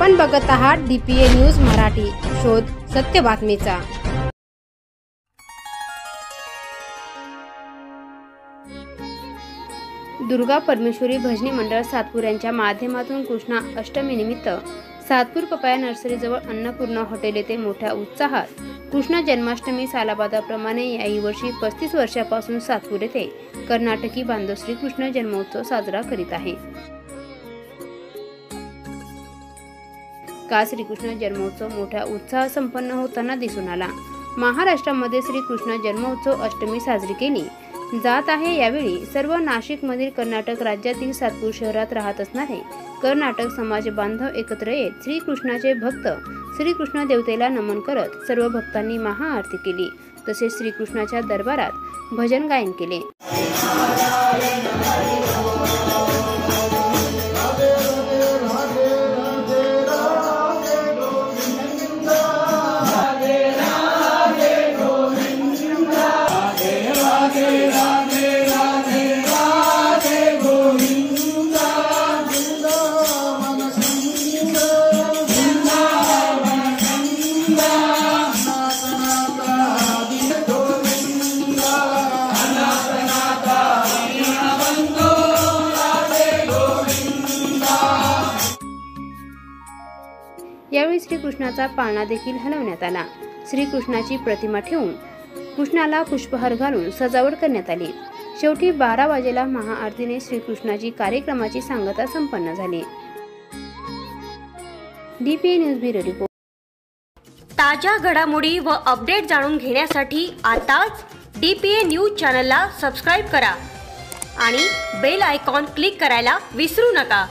आपण बघत आहात DPA न्यूज मराठी, शोध सत्य बातमीचा। दुर्गा परमेश्वरी भजनी मंडळ सातपूर यांच्या माध्यमातून कृष्णा अष्टमी निमित्त सातपूर पपाया नर्सरी जवळ अन्नपूर्णा हॉटेल येथे मोठ्या उत्साहात कृष्ण जन्माष्टमी सालाबादाप्रमाणे याही वर्षी 35 वर्षापासून सातपूर येथे कर्नाटकी बांधव श्री कृष्ण जन्मोत्सव साजरा करीत आहे। का श्रीकृष्ण जन्मोत्सव मोठ्या उत्साह संपन्न होताना दिसून आला। महाराष्ट्रामध्ये श्रीकृष्ण जन्मोत्सव अष्टमी साजरी केली जात आहे। यावेळी सर्व नाशिक मधील कर्नाटक राज्यातील सातपूर शहरात राहत असणारे कर्नाटक समाज बांधव एकत्र येत श्रीकृष्णाचे भक्त श्रीकृष्ण देवतेला नमन करत सर्व भक्तांनी महाआरती केली। तसेच श्रीकृष्णाच्या दरबारात भजन गायन केले। यावेळी श्रीकृष्णाचा पाळणा देखील हलवण्यात आला। श्रीकृष्णाची प्रतिमा ठेवून कृष्णाला पुष्पहार घालून सजावट करण्यात आली। शेवटी 12 वाजेला महाआरतीने श्रीकृष्णाची कार्यक्रमाची सांगता संपन्न झाली। DPA news bureau report. ताज्या घडामोडी व अपडेट जाणून घेण्यासाठी आताच DPA न्यूज चॅनलला सबस्क्राइब करा आणि बेल आयकॉन क्लिक करायला विसरू नका।